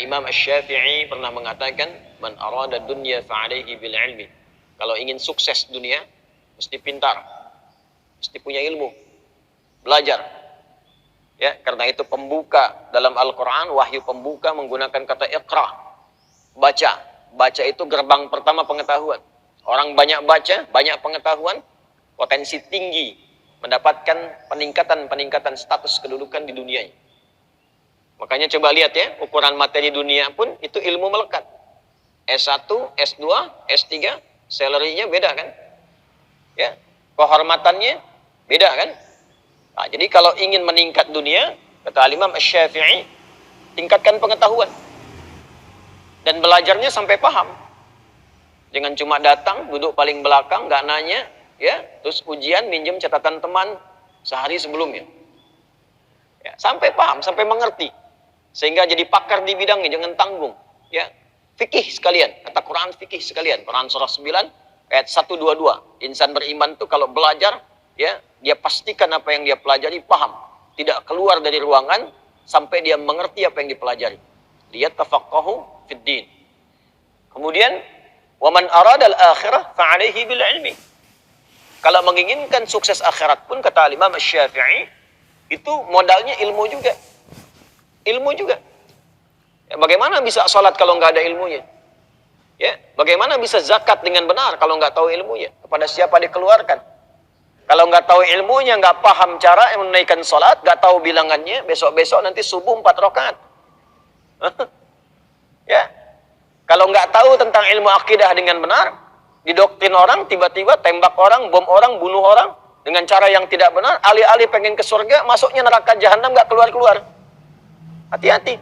Al-Imam Asy-Syafi'i pernah mengatakan, man arada dunya fa'alaihi bil ilmi. Kalau ingin sukses dunia, mesti pintar, mesti punya ilmu, belajar. Ya, karena itu pembuka dalam Al-Quran, wahyu pembuka menggunakan kata iqra, baca. Baca itu gerbang pertama pengetahuan. Orang banyak baca, banyak pengetahuan, potensi tinggi mendapatkan peningkatan status kedudukan di dunia. Makanya coba lihat ya, ukuran materi dunia pun itu ilmu melekat. S1, S2, S3, salary-nya beda kan? Ya, kehormatannya beda kan? Nah, jadi kalau ingin meningkat dunia, kata Imam Asy-Syafi'i, tingkatkan pengetahuan. Dan belajarnya sampai paham. Jangan cuma datang, duduk paling belakang, nggak nanya, ya, terus ujian minjem catatan teman sehari sebelumnya. Ya, sampai paham, sampai mengerti. Sehingga jadi pakar di bidangnya, jangan tanggung. Ya, fikih sekalian, kata Quran fikih sekalian. Quran surah 9 ayat 122. Insan beriman itu kalau belajar, ya, dia pastikan apa yang dia pelajari paham. Tidak keluar dari ruangan sampai dia mengerti apa yang dipelajari. Dia tafaqahu fid din. Kemudian waman aradal akhirah fa'alaihi bil ilmi. Kalau menginginkan sukses akhirat pun kata Imam Asy-Syafi'i, itu modalnya ilmu juga. Ilmu juga. Ya, bagaimana bisa sholat kalau nggak ada ilmunya? Ya, bagaimana bisa zakat dengan benar kalau nggak tahu ilmunya? Kepada siapa dikeluarkan? Kalau nggak tahu ilmunya, nggak paham cara menunaikan sholat, nggak tahu bilangannya, besok-besok nanti subuh 4 rakaat. Ya, kalau nggak tahu tentang ilmu akidah dengan benar, didoktrin orang, tiba-tiba tembak orang, bom orang, bunuh orang dengan cara yang tidak benar, alih-alih pengen ke surga, masuknya neraka jahanam nggak keluar-keluar. Hati-hati.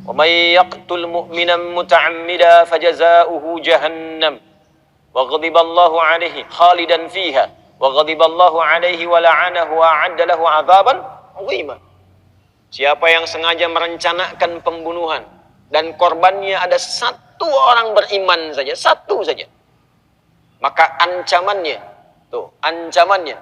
Wa may yaqtul mu'mina muta'ammida fajaza'uhu jahannam wa ghadiballahu 'alaihi khalidan fiha wa ghadiballahu 'alaihi wa la'anahu wa 'adda lahu 'adzaban 'azima. Siapa yang sengaja merencanakan pembunuhan dan korbannya ada satu orang beriman saja, satu saja, maka ancamannya, tuh ancamannya,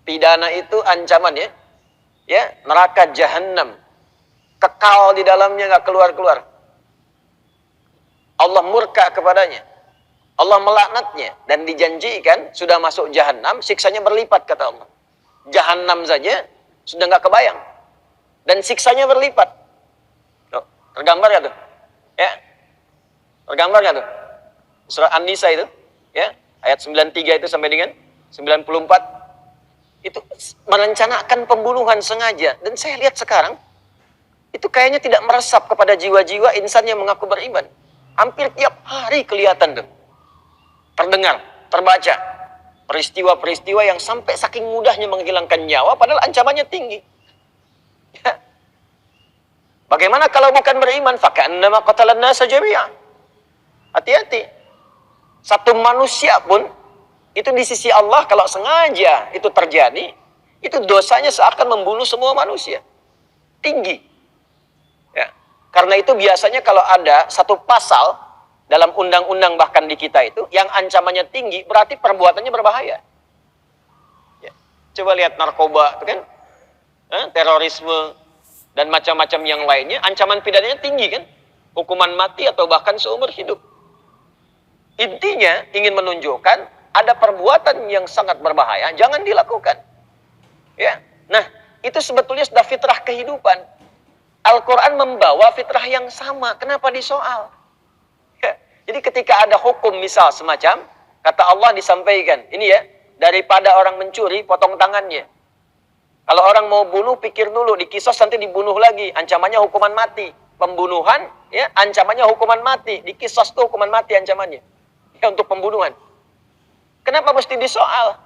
pidana itu ancamannya, ya, neraka jahanam, kekal di dalamnya, nggak keluar-keluar. Allah murka kepadanya, Allah melaknatnya, dan dijanjikan sudah masuk jahanam, siksanya berlipat kata Allah. Jahanam saja sudah nggak kebayang, dan siksanya berlipat. Tuh, tergambar ya tuh, ya, tergambar ya tuh. Surah An-Nisa itu, ya, ayat 93 itu sampai dengan 94, itu merencanakan pembunuhan sengaja. Dan saya lihat sekarang, itu kayaknya tidak meresap kepada jiwa-jiwa insan yang mengaku beriman. Hampir tiap hari kelihatan tuh, terdengar, terbaca peristiwa-peristiwa yang sampai saking mudahnya menghilangkan nyawa, padahal ancamannya tinggi. Ya. Bagaimana kalau bukan beriman? Faka'annama qatalan nasa jami'a. Hati-hati. Satu manusia pun, itu di sisi Allah kalau sengaja itu terjadi, itu dosanya seakan membunuh semua manusia. Tinggi. Ya. Karena itu biasanya kalau ada satu pasal dalam undang-undang bahkan di kita itu yang ancamannya tinggi, berarti perbuatannya berbahaya. Ya. Coba lihat narkoba, itu kan, terorisme dan macam-macam yang lainnya, ancaman pidananya tinggi kan, hukuman mati atau bahkan seumur hidup. Intinya ingin menunjukkan ada perbuatan yang sangat berbahaya, jangan dilakukan. Ya, nah itu sebetulnya sudah fitrah kehidupan. Al-Quran membawa fitrah yang sama, kenapa disoal? Ya, jadi ketika ada hukum misal semacam, kata Allah disampaikan, ini ya, daripada orang mencuri, potong tangannya. Kalau orang mau bunuh, pikir dulu, dikisos nanti dibunuh lagi, ancamannya hukuman mati. Pembunuhan, ya, ancamannya hukuman mati, dikisos tuh hukuman mati ancamannya. Ya, untuk pembunuhan. Kenapa mesti disoal?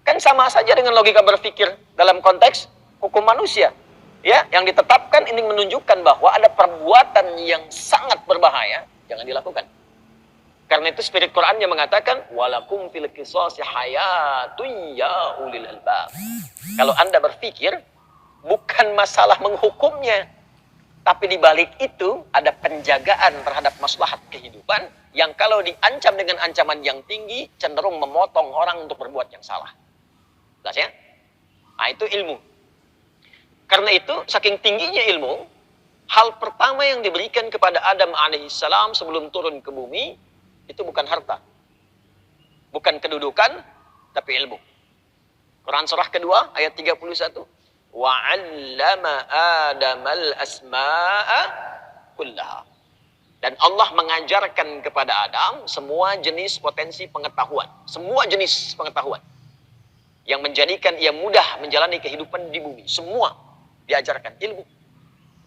Kan sama saja dengan logika berpikir dalam konteks hukum manusia. Ya, yang ditetapkan ini menunjukkan bahwa ada perbuatan yang sangat berbahaya, jangan dilakukan. Karena itu spirit Quran yang mengatakan walakum fil qisasi hayatun ya ulil albab. Kalau Anda berpikir bukan masalah menghukumnya, tapi di balik itu ada penjagaan terhadap maslahat kehidupan yang kalau diancam dengan ancaman yang tinggi cenderung memotong orang untuk berbuat yang salah. Jelas ya? Nah, itu ilmu. Karena itu saking tingginya ilmu, Hal pertama yang diberikan kepada Adam alaihissalam sebelum turun ke bumi, itu bukan harta. Bukan kedudukan, tapi ilmu. Quran surah kedua, ayat 31. وَعَلَّمَ آدَمَ الْأَسْمَاءَ كُلَّهَا. Dan Allah mengajarkan kepada Adam semua jenis potensi pengetahuan. Semua jenis pengetahuan. Yang menjadikan ia mudah menjalani kehidupan di bumi. Semua diajarkan ilmu.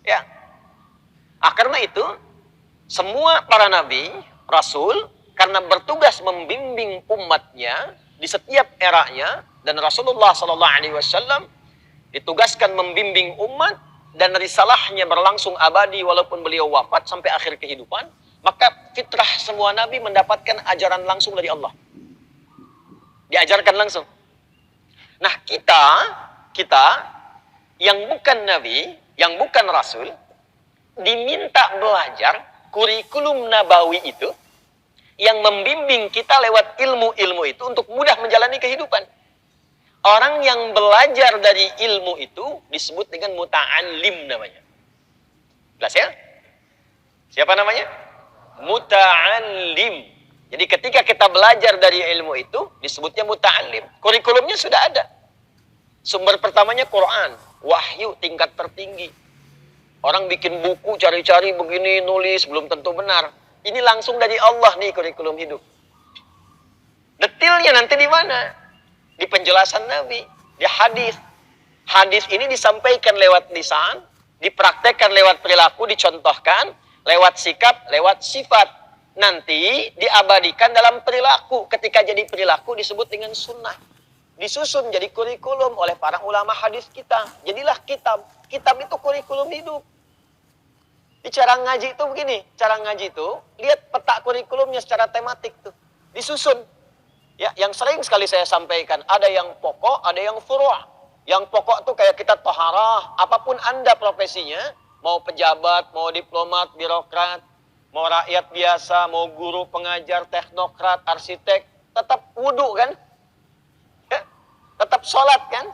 Ya. Karena itu, semua para nabi, rasul, karena bertugas membimbing umatnya di setiap eranya, dan Rasulullah SAW ditugaskan membimbing umat, dan risalahnya berlangsung abadi walaupun beliau wafat sampai akhir kehidupan, maka fitrah semua nabi mendapatkan ajaran langsung dari Allah. Diajarkan langsung. Nah, kita yang bukan nabi, yang bukan rasul, diminta belajar kurikulum nabawi itu yang membimbing kita lewat ilmu-ilmu itu untuk mudah menjalani kehidupan. Orang yang belajar dari ilmu itu disebut dengan muta'allim namanya. Jelas ya? Siapa namanya? Muta'allim. Jadi ketika kita belajar dari ilmu itu disebutnya muta'allim. Kurikulumnya sudah ada. Sumber pertamanya Quran, wahyu tingkat tertinggi. Orang bikin buku cari-cari begini, nulis belum tentu benar. Ini langsung dari Allah nih kurikulum hidup. Detailnya nanti di mana? Di penjelasan Nabi, di hadis. Hadis ini disampaikan lewat lisan, dipraktekkan lewat perilaku, dicontohkan lewat sikap, lewat sifat. Nanti diabadikan dalam perilaku. Ketika jadi perilaku disebut dengan sunnah. Disusun jadi kurikulum oleh para ulama hadis kita. Jadilah kitab. Kitab itu kurikulum hidup. Di cara ngaji itu begini, cara ngaji itu lihat peta kurikulumnya secara tematik tuh, disusun. Ya, yang sering sekali saya sampaikan, ada yang pokok, ada yang furu'. Yang pokok tuh kayak kita toharah, apapun Anda profesinya, mau pejabat, mau diplomat, birokrat, mau rakyat biasa, mau guru, pengajar, teknokrat, arsitek, tetap wudu kan? Ya, tetap sholat kan?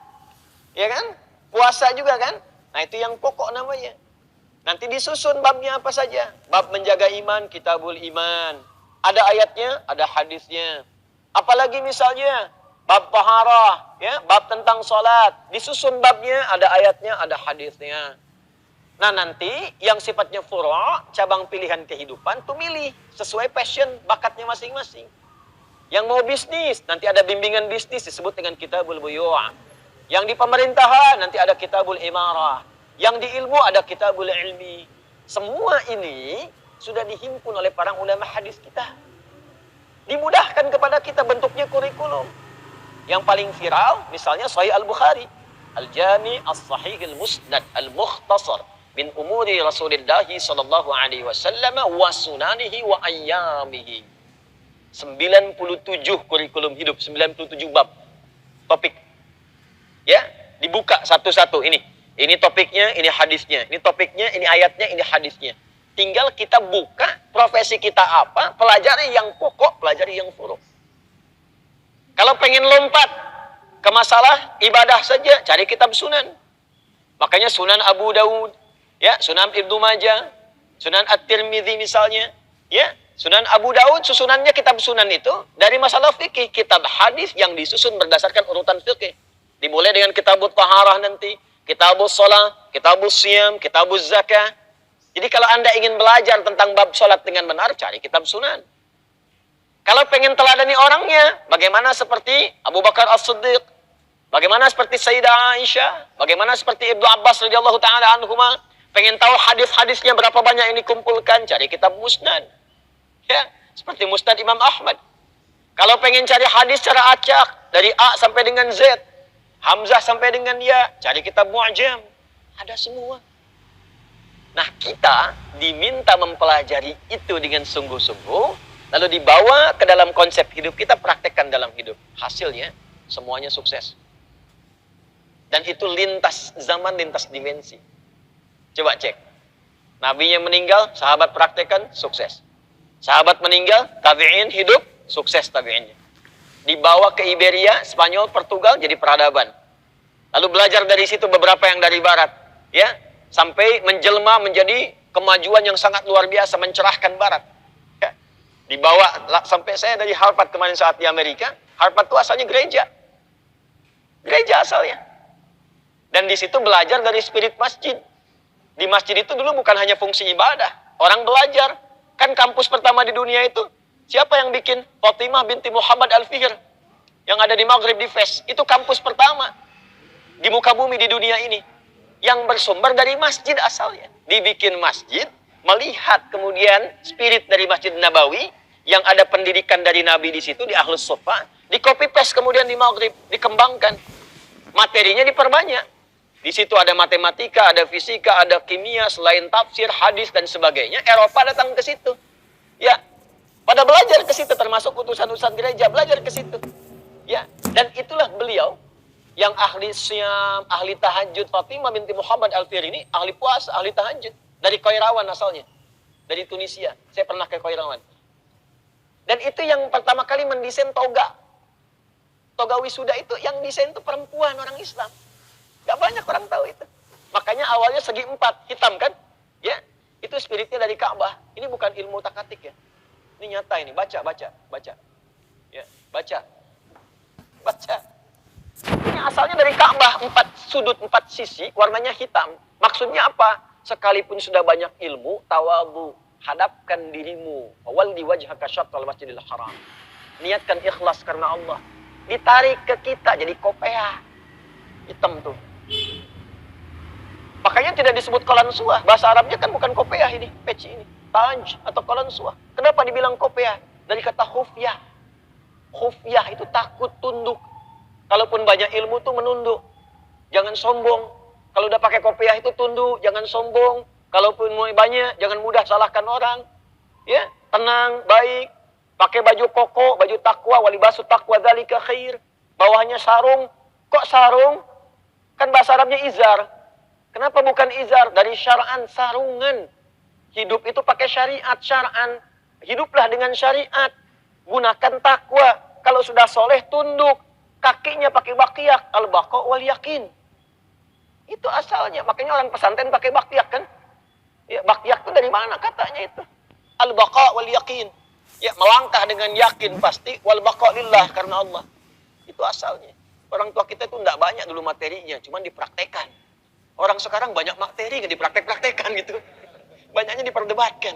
Ya kan? Puasa juga kan? Nah, itu yang pokok namanya. Nanti disusun babnya apa saja. Bab menjaga iman, kitabul iman. Ada ayatnya, ada hadisnya. Apalagi misalnya bab taharah, ya, bab tentang sholat. Disusun babnya, ada ayatnya, ada hadisnya. Nah, nanti yang sifatnya furu', cabang pilihan kehidupan, tuh milih sesuai passion, bakatnya masing-masing. Yang mau bisnis, nanti ada bimbingan bisnis disebut dengan kitabul buyu'. Yang di pemerintahan, nanti ada kitabul imarah. Yang di ilmu ada kitabul ilmi. Semua ini sudah dihimpun oleh para ulama hadis kita. Dimudahkan kepada kita bentuknya kurikulum. Yang paling viral misalnya Sahih Al-Bukhari. Al-Jami' As-Sahih Al-Musnad Al-Mukhtasar min umuri Rasulullah sallallahu alaihi wasallam wa sunanihi wa ayyamihi. 97 kurikulum hidup, 97 bab. Topik. Ya, dibuka satu-satu ini. Ini topiknya, ini hadisnya. Ini topiknya, ini ayatnya, ini hadisnya. Tinggal kita buka profesi kita apa, pelajari yang pokok, pelajari yang furu'. Kalau pengen lompat ke masalah ibadah saja, cari kitab sunan. Makanya Sunan Abu Dawud, ya, Sunan Ibnu Majah, Sunan At-Tirmidzi misalnya, ya, Sunan Abu Dawud susunannya kitab sunan itu dari masalah fikih, kitab hadis yang disusun berdasarkan urutan fikih. Dimulai dengan kitabut taharah nanti, kitabus shalah, kitabus siyam, kitabuz zakah. Jadi kalau Anda ingin belajar tentang bab sholat dengan benar, cari kitab sunan. Kalau pengen teladani orangnya, bagaimana seperti Abu Bakar As-Siddiq, bagaimana seperti Sayyidah Aisyah, bagaimana seperti Ibnu Abbas radhiyallahu taala anhuma, pengen tahu hadis-hadisnya berapa banyak yang dikumpulkan, cari kitab musnad. Ya, seperti Musnad Imam Ahmad. Kalau pengen cari hadis secara acak, dari A sampai dengan Z, Hamzah sampai dengan Ya, cari kitab Mu'jam. Ada semua. Nah, kita diminta mempelajari itu dengan sungguh-sungguh, lalu dibawa ke dalam konsep hidup kita, praktekkan dalam hidup. Hasilnya, semuanya sukses. Dan itu lintas zaman, lintas dimensi. Coba cek. Nabinya meninggal, sahabat praktekkan, sukses. Sahabat meninggal, tabi'in hidup, sukses tabi'innya. Dibawa ke Iberia, Spanyol, Portugal, jadi peradaban. Lalu belajar dari situ beberapa yang dari barat. Ya, Sampai menjelma menjadi kemajuan yang sangat luar biasa, mencerahkan barat. Ya. Dibawa sampai saya dari Harvard kemarin saat di Amerika. Harvard itu asalnya gereja. Gereja asalnya. Dan di situ belajar dari spirit masjid. Di masjid itu dulu bukan hanya fungsi ibadah. Orang belajar. Kan kampus pertama di dunia itu, siapa yang bikin? Fatimah binti Muhammad Al-Fihr. Yang ada di Maghrib di Fes. Itu kampus pertama. Di muka bumi di dunia ini. Yang bersumber dari masjid asalnya. Dibikin masjid, melihat kemudian spirit dari Masjid Nabawi, yang ada pendidikan dari Nabi di situ, di Ahlus Sufa, di copy paste kemudian di Maghrib, dikembangkan. Materinya diperbanyak. Di situ ada matematika, ada fisika, ada kimia, selain tafsir, hadis, dan sebagainya. Eropa datang ke situ. Ya, pada belajar ke situ, termasuk utusan-utusan gereja, belajar ke situ. Ya, dan itulah beliau yang ahli syam, ahli tahajud. Fatimah binti Muhammad Al-Fihr ini ahli puasa, ahli tahajud. Dari Qairawan asalnya. Dari Tunisia. Saya pernah ke Qairawan. Dan itu yang pertama kali mendesain toga. Toga wisuda itu yang desain itu perempuan orang Islam. Gak banyak orang tahu itu. Makanya awalnya segi 4, hitam kan? Ya, itu spiritnya dari Ka'bah. Ini bukan ilmu takatik ya. Ini nyata ini, baca. Ya, baca. Ini asalnya dari Ka'bah, 4 sudut, 4 sisi, warnanya hitam. Maksudnya apa? Sekalipun sudah banyak ilmu, tawadhu, hadapkan dirimu. Walli wajhaka syatral masjidil haram. Niatkan ikhlas karena Allah. Ditarik ke kita jadi kopea. Hitam tuh. Makanya tidak disebut qalansuah. Bahasa Arabnya kan bukan kopea ini, peci ini. Tanj atau qalansuah. Kenapa dibilang kopea? Dari kata khufyah. Khufyah itu takut, tunduk. Kalaupun banyak ilmu tuh menunduk. Jangan sombong. Kalau udah pakai kopiah itu tunduk, jangan sombong. Kalaupun mau banyak, jangan mudah salahkan orang. Ya, tenang, baik. Pakai baju koko, baju takwa, walibasu takwa dzalika khair. Bawahnya sarung. Kok sarung? Kan bahasa Arabnya izar. Kenapa bukan izar? Dari syar'an, sarungan. Hidup itu pakai syariat, syar'an. Hiduplah dengan syariat. Gunakan takwa. Kalau sudah soleh, tunduk. Kakinya pakai baqiyak, al-baqa wal yakin. Itu asalnya. Makanya orang pesantren pakai baqiyak kan? Ya, baqiyak itu dari mana katanya itu? Al-baqa wal yakin. Ya, melangkah dengan yakin pasti, wal baqa lillah, karena Allah. Itu asalnya. Orang tua kita itu enggak banyak dulu materinya, cuman dipraktekan. Orang sekarang banyak materi, nggak dipraktek-praktekan gitu. Banyaknya diperdebatkan.